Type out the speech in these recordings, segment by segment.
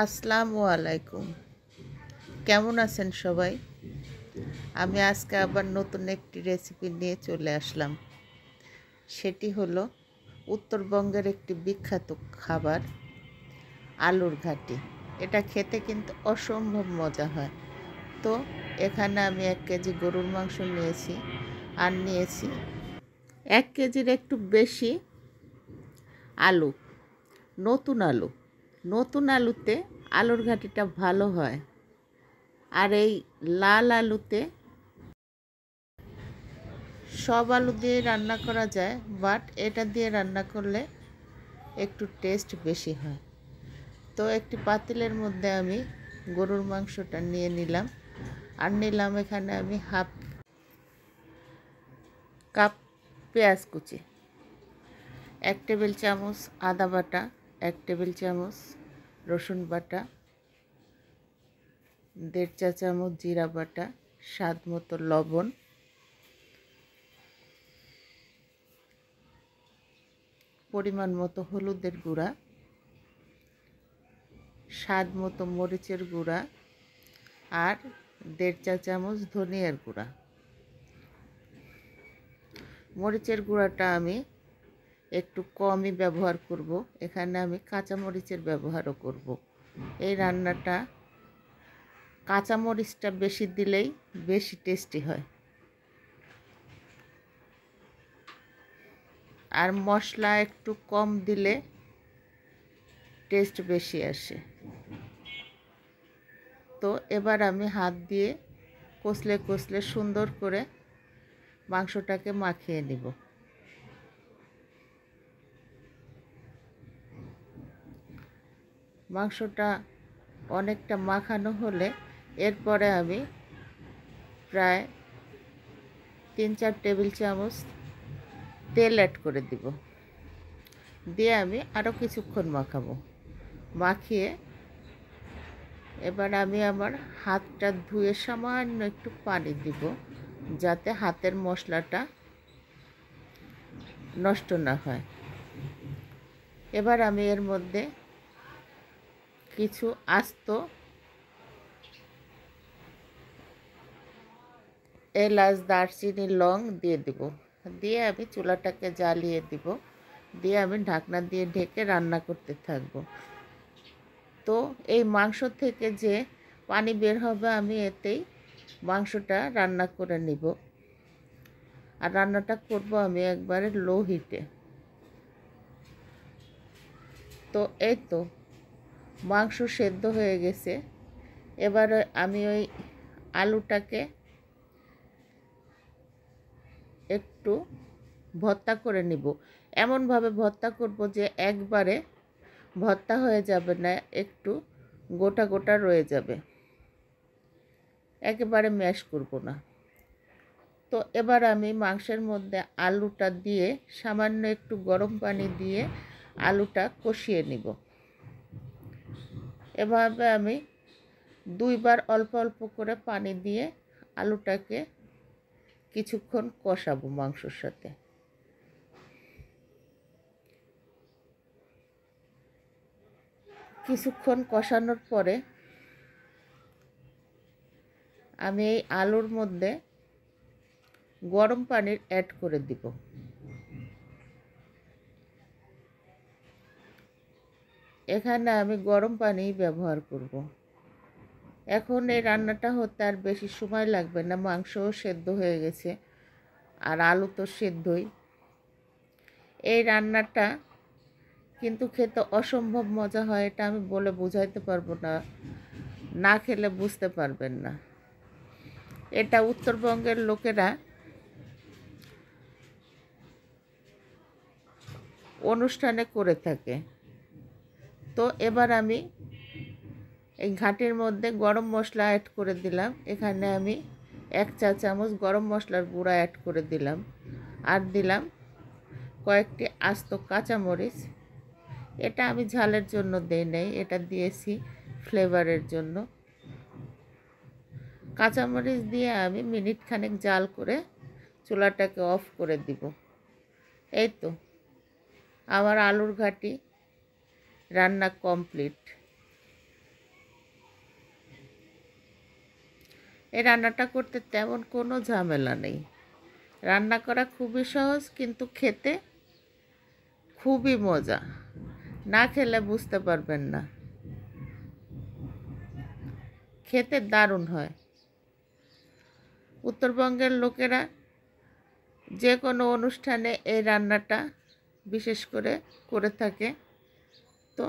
আসসালামু আলাইকুম। কেমন আছেন সবাই? আমি আজকে আবার নতুন একটি রেসিপি নিয়ে চলে আসলাম। সেটি হলো উত্তরবঙ্গের একটি বিখ্যাত খাবার আলুর ঘাটি। এটা খেতে কিন্তু অসম্ভব মজা হয়। তো এখানে আমি 1 কেজি গরুর মাংস নিয়েছি, আর নিয়েছি 1 কেজির একটু বেশি আলু, নতুন আলু। নতুন আলুতে আলুর ঘাটিটা ভালো হয়। আর এই লাল আলুতে সব আলু দিয়ে রান্না করা যায়, বাট এটা দিয়ে রান্না করলে একটু টেস্ট বেশি হয়। তো একটি পাতিলের মধ্যে আমি গরুর মাংসটা নিয়ে নিলাম, আর নিলাম এখানে আমি হাফ কাপ পেঁয়াজ কুচি, 1 টেবিল চামচ আদা বাটা, 1 টেবিল চামচ রসুন বাটা, 1.5 চা চামচ জিরা বাটা, স্বাদ মতো লবণ, পরিমাণ মতো হলুদের গুঁড়া, স্বাদ মতো মরিচের গুঁড়া, আর 1.5 চা চামচ ধনিয়ার গুঁড়া। মরিচের গুঁড়াটা আমি একটু কমই ব্যবহার করব, এখানে আমি কাঁচা মরিচের ব্যবহারও করব। এই রান্নাটা কাঁচা মরিচটা বেশি দিলেই বেশি টেস্টি হয়, আর মশলা একটু কম দিলে টেস্ট বেশি আসে। তো এবার আমি হাত দিয়ে কষলে কষলে সুন্দর করে মাংসটাকে মাখিয়ে নিব। মাংসটা অনেকটা মাখানো হলে এরপরে আমি প্রায় 3-4 টেবিল চামচ তেল অ্যাড করে দিব, দিয়ে আমি আরও কিছুক্ষণ মাখাবো। মাখিয়ে এবার আমি আমার হাতটা ধুয়ে সামান্য একটু পানি দিব, যাতে হাতের মশলাটা নষ্ট না হয়। এবার আমি এর মধ্যে কিছু আস্ত এলাচ, দারচিনি, লং দিয়ে দিব, দিয়ে আমি চুলাটাকে জ্বালিয়ে দিব, দিয়ে আমি ঢাকনা দিয়ে ঢেকে রান্না করতে থাকবো। তো এই মাংস থেকে যে পানি বের হবে আমি এতেই মাংসটা রান্না করে নিব, আর রান্নাটা করব আমি একবারে লো হিটে। তো এই তো মাংস সেদ্ধ হয়ে গেছে। এবারে আমি ওই আলুটাকে একটু ভর্তা করে নিব। এমনভাবে ভর্তা করব যে একবারে ভর্তা হয়ে যাবে না, একটু গোটা গোটা রয়ে যাবে, একেবারে ম্যাশ করব না। তো এবার আমি মাংসের মধ্যে আলুটা দিয়ে সামান্য একটু গরম পানি দিয়ে আলুটা কষিয়ে নিব। এভাবে আমি 2 বার অল্প অল্প করে পানি দিয়ে আলুটাকে কিছুক্ষণ কষাবো মাংসর সাথে। কিছুক্ষণ কষানোর পরে আমি এই আলুর মধ্যে গরম পানির অ্যাড করে দিব। এখানে আমি গরম পানি ব্যবহার করব। এখন এই রান্নাটা হতে আর বেশি সময় লাগবে না, মাংসও সেদ্ধ হয়ে গেছে আর আলু তো সেদ্ধই। এই রান্নাটা কিন্তু খেতে অসম্ভব মজা হয়, এটা আমি বলে বোঝাইতে পারবো না, না খেলে বুঝতে পারবেন না। এটা উত্তরবঙ্গের লোকেরা অনুষ্ঠানে করে থাকে। তো এবার আমি এই ঘাটির মধ্যে গরম মশলা অ্যাড করে দিলাম। এখানে আমি 1 চা চামচ গরম মশলার গুঁড়া অ্যাড করে দিলাম, আর দিলাম কয়েকটি আস্ত কাঁচামরিচ। এটা আমি ঝালের জন্য দেই নাই, এটা দিয়েছি ফ্লেভারের জন্য। কাঁচামরিচ দিয়ে আমি মিনিট খানেক জাল করে চুলাটাকে অফ করে দিব। এই তো আমার আলুর ঘাটি রান্না কমপ্লিট। এই রান্নাটা করতে তেমন কোনো ঝামেলা নেই। রান্না করা খুবই সহজ, কিন্তু খেতে খুবই মজা। না খেলে বুঝতে পারবেন না। খেতে দারুণ হয়। উত্তরবঙ্গের লোকেরা যে কোনো অনুষ্ঠানে এই রান্নাটা বিশেষ করে থাকে। তো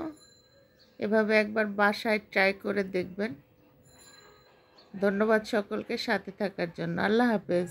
এভাবে একবার বাসায় ট্রাই করে দেখবেন। ধন্যবাদ সকলকে সাথে থাকার জন্য। আল্লাহ হাফেজ।